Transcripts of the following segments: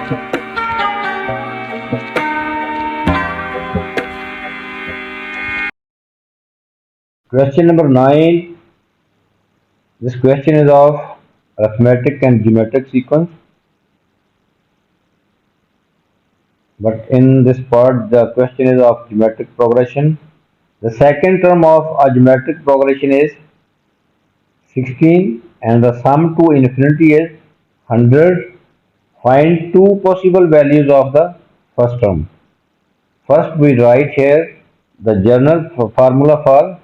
Question number 9. This question is of arithmetic and geometric sequence. But in this part, the question is of geometric progression. The second term of a geometric progression is 16 and the sum to infinity is 100. Find two possible values of the first term. First, we write here the general formula for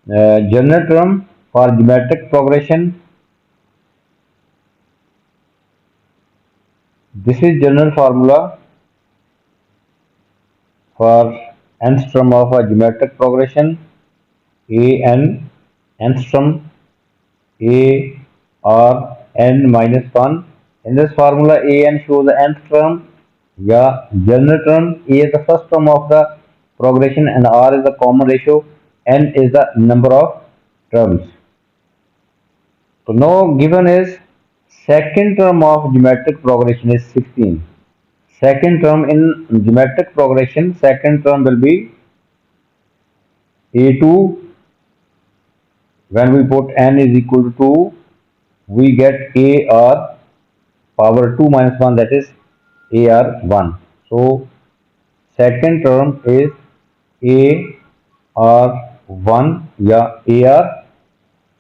general term for geometric progression. This is general formula for nth term of a geometric progression. A n nth term a or n minus 1. In this formula, an shows the nth term. Yeah, general term. A is the first term of the progression and r is the common ratio. N is the number of terms. So now given is second term of geometric progression is 16. Second term in geometric progression, second term will be a2. When we put n is equal to 2, we get ar power 2 minus 1, that is ar1. So second term is ar1, yeah, ar,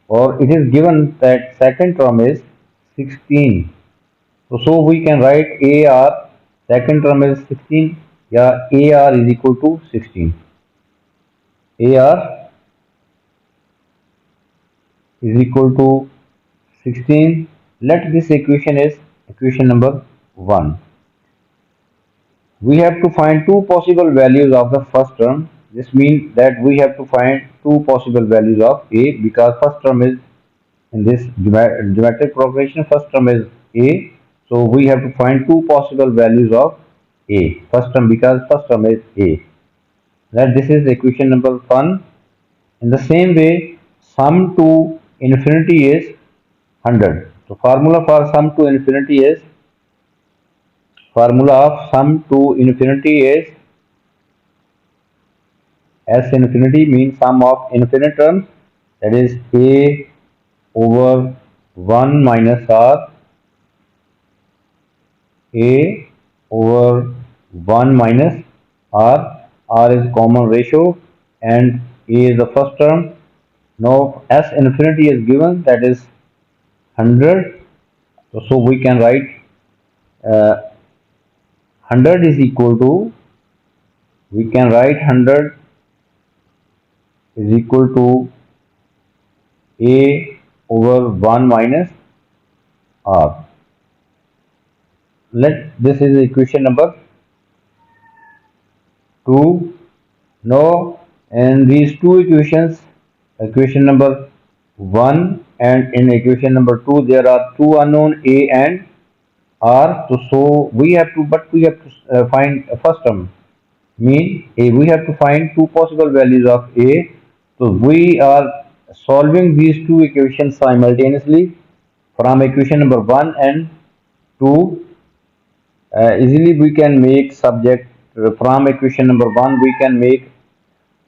or it is given that second term is 16. So we can write ar, second term is 16, yeah, ar is equal to 16. ar is equal to 16. Let this equation is equation number 1. We have to find two possible values of the first term. This means that we have to find two possible values of a, because first term is in this geometric progression, first term is a. So we have to find two possible values of a, first term, because first term is a. That this is equation number 1. In the same way, sum to infinity is 100. So formula for sum to infinity is S infinity means sum of infinite terms, that is a over 1 minus r, a over 1 minus r. R is common ratio and a is the first term. Now S infinity is given, that is 100. So we can write 100 is equal to, we can write 100 is equal to a over 1 minus r. This is equation number 2. Now in these two equations, equation number 1 and in equation number 2, there are two unknown a and r. So we have to find first term, mean a, we have to find two possible values of a. So we are solving these two equations simultaneously from equation number 1 and 2. Easily we can make subject from equation number 1, we can make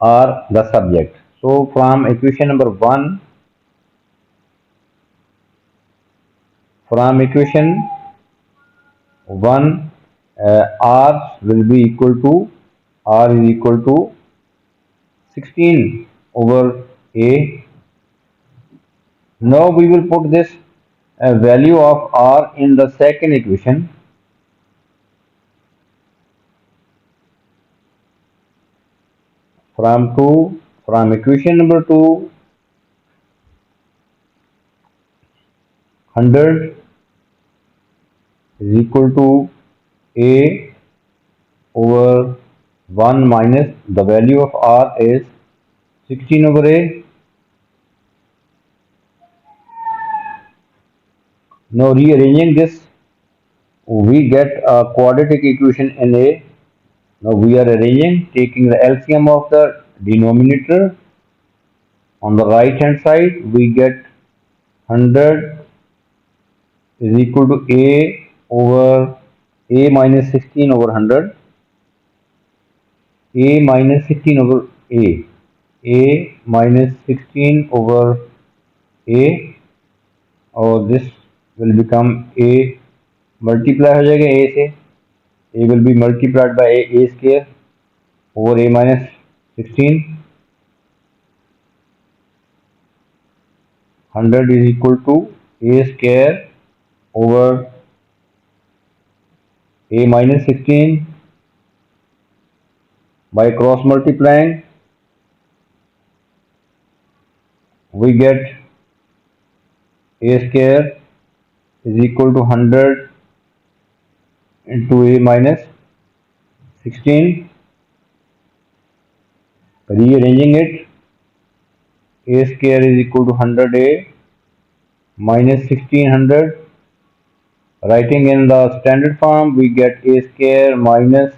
r the subject. So from equation number 1, r will be equal to, r is equal to 16 over a. Now we will put this value of r in the second equation. From equation number 2, 100 is equal to a over 1 minus the value of r is 16 over a. Now rearranging this, we get a quadratic equation in a. Now we are arranging, taking the LCM of the denominator. On the right hand side, we get 100 is equal to a over a minus 16 over 100, a minus 16 over a minus 16 over a, और this will become a multiply हो जाएगा a से, a will be multiplied by a square over a minus 16. 100 is equal to a square over a minus 16. By cross multiplying, we get a square is equal to 100 into a minus 16. Rearranging it, a square is equal to 100a minus 1600. Writing in the standard form, we get a square minus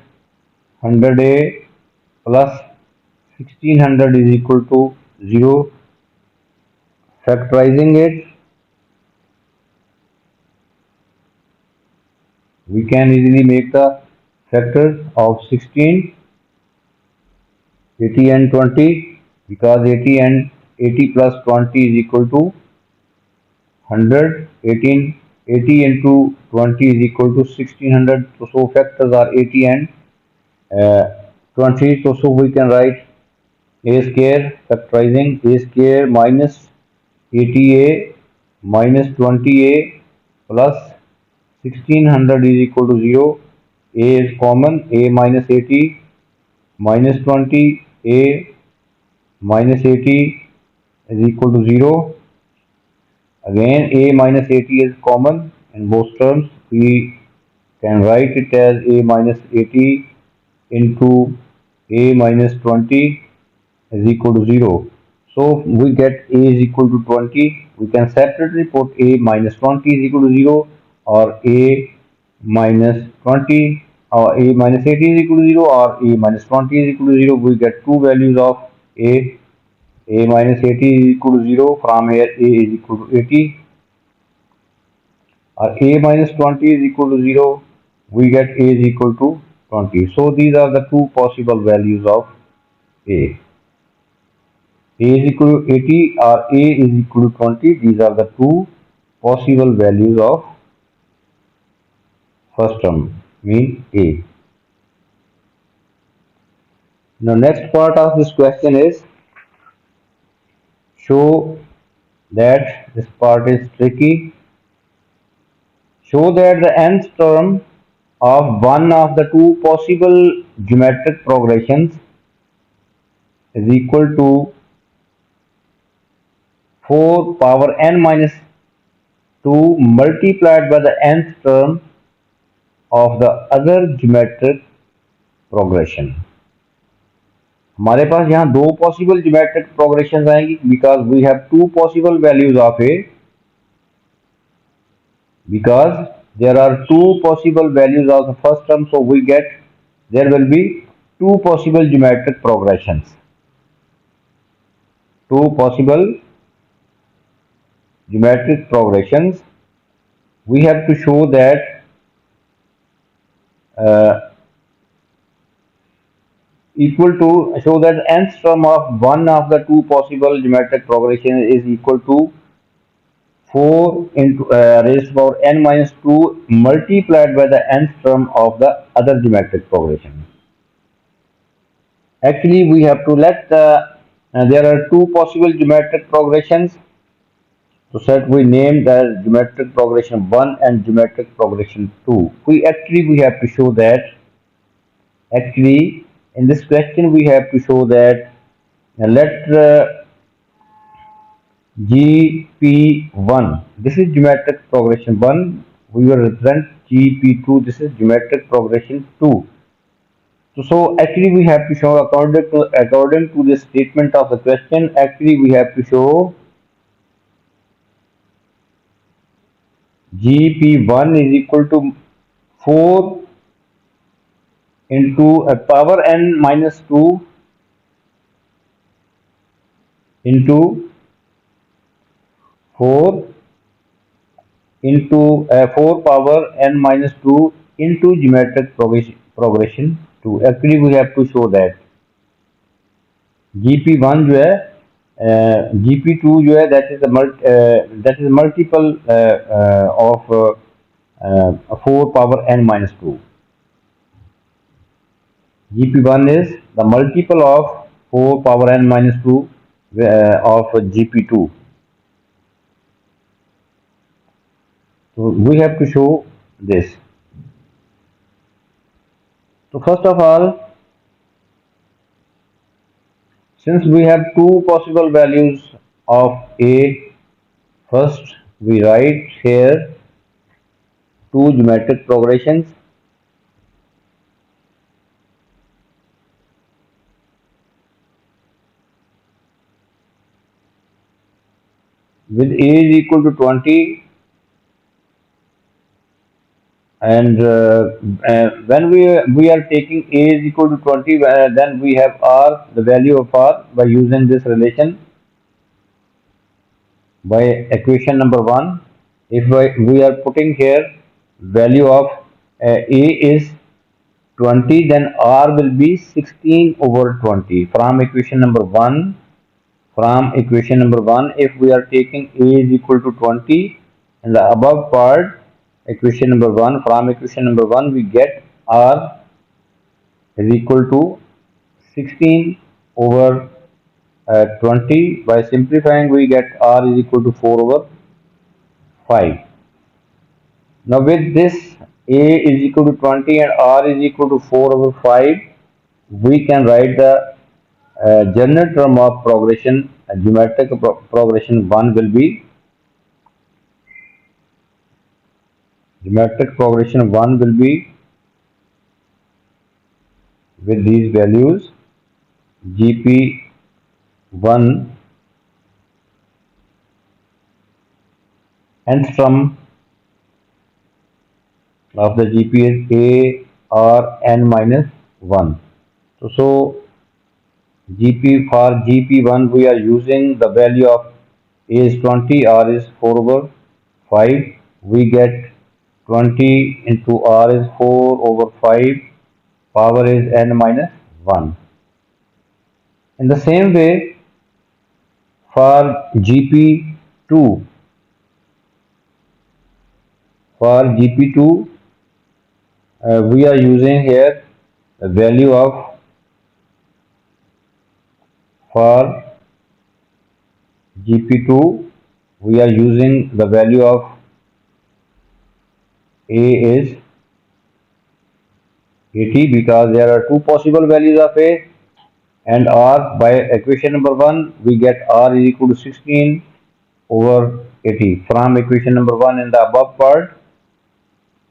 100a plus 1600 is equal to 0. Factorizing it, we can easily make the factors of 16, 80 and 20, because 80 plus 20 is equal to 100. 80 into 20 is equal to 1600. So factors are 80 and 20. So we can write a square, factorizing a square minus 80a minus 20a plus 1600 is equal to 0. A is common, a minus 80 minus 20, a minus 80 is equal to 0. Again, a minus 80 is common in both terms. We can write it as a minus 80 into a minus 20 is equal to 0. So we get a is equal to 20. We can separately put a minus 20 is equal to 0, or a minus 20, or a minus 80 is equal to 0, or a minus 20 is equal to 0. We get two values of a minus 80 is equal to 0. From here a is equal to 80, or a minus 20 is equal to 0. We get a is equal to 20. So these are the two possible values of a. A is equal to 80 or a is equal to 20. These are the two possible values of first term, mean a. Now next part of this question is show that, this part is tricky. Show that the nth term of one of the two possible geometric progressions is equal to 4 power n minus 2 multiplied by the nth term of the other geometric progression. हमारे पास यहाँ दो possible geometric progression आएंगी, because we have two possible values of A, because there are two possible values of the first term, so we get there will be two possible geometric progressions. Two possible geometric progressions. We have to show that equal to, show that nth term of one of the two possible geometric progressions is equal to 4 into raised to power n minus 2 multiplied by the nth term of the other geometric progression. Actually, we have to let there are two possible geometric progressions. So that we named as geometric progression 1 and geometric progression 2. We have to show that, actually in this question we have to show that, let GP1, this is geometric progression 1, we will represent GP2, this is geometric progression 2. So actually we have to show, according to the statement of the question, actually we have to show GP1 is equal to 4 into a power n minus 2 into 4 into 4 power n minus 2 into geometric progression 2. Actually we have to show that GP1 जो है GP2 जो है that is multiple of 4 power n minus 2. GP1 is the multiple of 4 power n minus 2 of GP2. So we have to show this. So first of all, since we have two possible values of A, first we write here two geometric progressions. With A is equal to 20 and when we are taking A is equal to 20, then we have R, the value of R, by using this relation by equation number 1. If we are putting here value of A is 20, then R will be 16 over 20 from equation number 1. From equation number 1, if we are taking A is equal to 20 in the above part, equation number 1, from equation number 1 we get R is equal to 16 over 20. By simplifying we get R is equal to 4 over 5. Now with this A is equal to 20 and R is equal to 4 over 5, we can write the general term of progression, geometric progression 1 will be with these values GP1 nth term of the GP is A R n minus 1. So GP for GP1 we are using the value of A is 20, R is 4 over 5. We get 20 into R is 4 over 5, power is n minus 1. In the same way, for GP2, we are using here the value of, for GP2 we are using the value of A is 80 because there are two possible values of A and R. By equation number 1 we get R is equal to 16 over 80 from equation number 1 in the above part.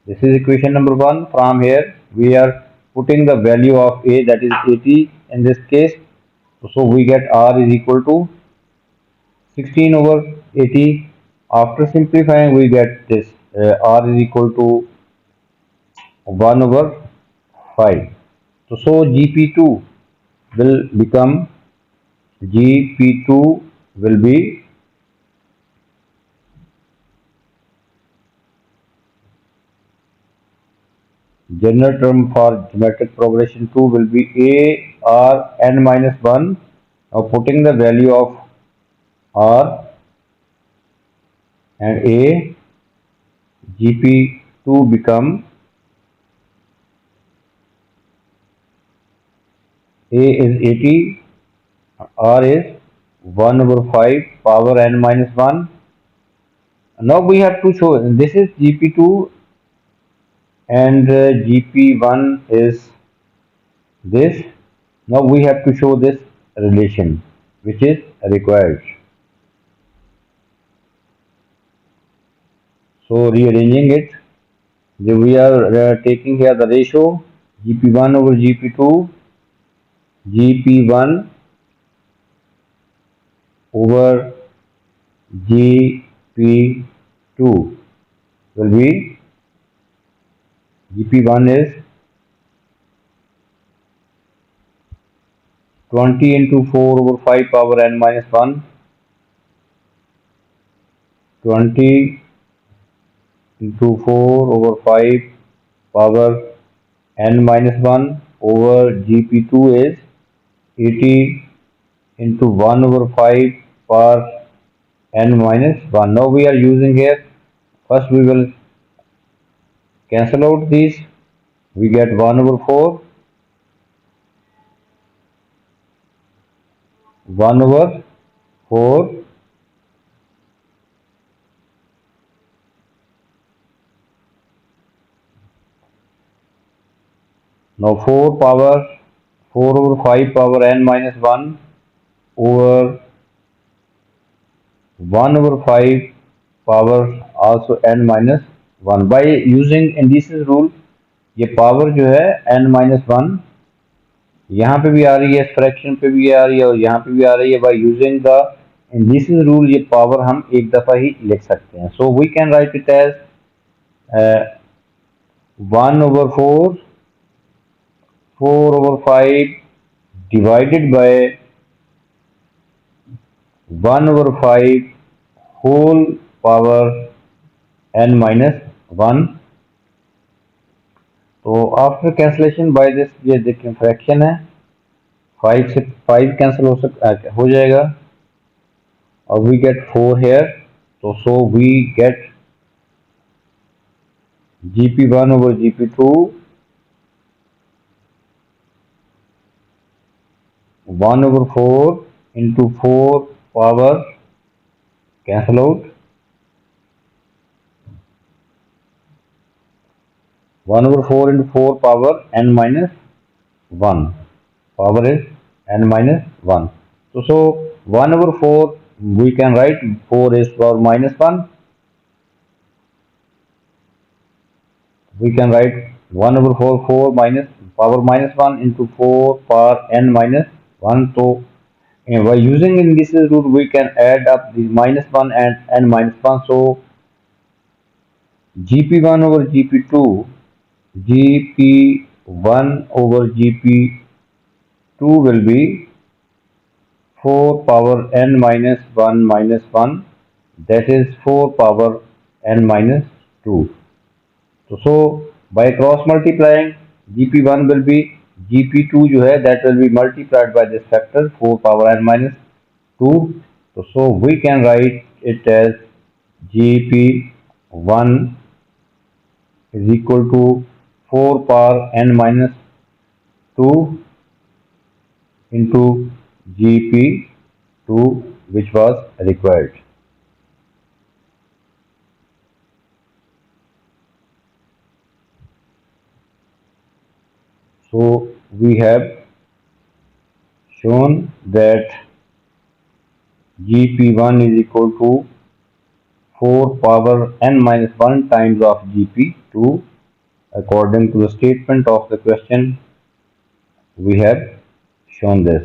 This is equation number 1. From here we are putting the value of A, that is 80 in this case. So we get R is equal to 16 over 80. After simplifying we get this R is equal to 1 over 5. So GP2 will become, GP2 will be general term for geometric progression 2 will be A R n minus 1. Now putting the value of R and A, GP2 become A is 80, R is 1 over 5, power n minus 1. Now we have to show, this is GP2 and GP1 is this. Now we have to show this relation which is required. So rearranging it, we are taking here the ratio GP1 over GP2, GP1 over GP2 will be, GP1 is 20 into 4 over 5 power n minus 1, 20 into 4 over 5 power n minus 1 over gp2 is 80 into 1 over 5 power n minus 1. Now we are using here, first we will cancel out these. We get 1 over 4, 1 over 4. Now 4 over 5 power n minus 1 over 1 over 5 power also n minus 1. By using indices rule, ये power जो है n minus 1 यहाँ पे भी आ रही है, इस fraction पे भी आ रही है और यहाँ पे भी आ रही है. By using the indices rule ये पावर हम एक दफा ही लिख सकते हैं. So we can write it as 1 over 4, 4 over 5 divided by 1 over 5 whole power n minus 1. तो आफ्टर कैंसलेशन बाय दिस, ये देखिए फ्रैक्शन है, 5 से 5 कैंसिल हो जाएगा और वी गेट 4 हेयर. तो so we get gp1 over gp2 1 over 4 into 4 power cancel out 1 over 4 into 4 power n minus 1. Power is n minus 1. So 1 over 4 we can write 4 is power minus 1. We can write 1 over 4 minus power minus 1 into 4 power n minus 1. So by using indices rule we can add up the minus 1 and n minus 1. So gp1 over gp2, gp1 over gp2 will be 4 power n minus 1, that is 4 power n minus 2. So by cross multiplying gp1 will be gp2 जो है that will be multiplied by this factor 4 power n minus 2. So we can write it as gp1 is equal to 4 power n minus 2 into gp2 which was required. So we have shown that gp1 is equal to 4 power n minus 1 times of gp2 according to the statement of the question. We have shown this.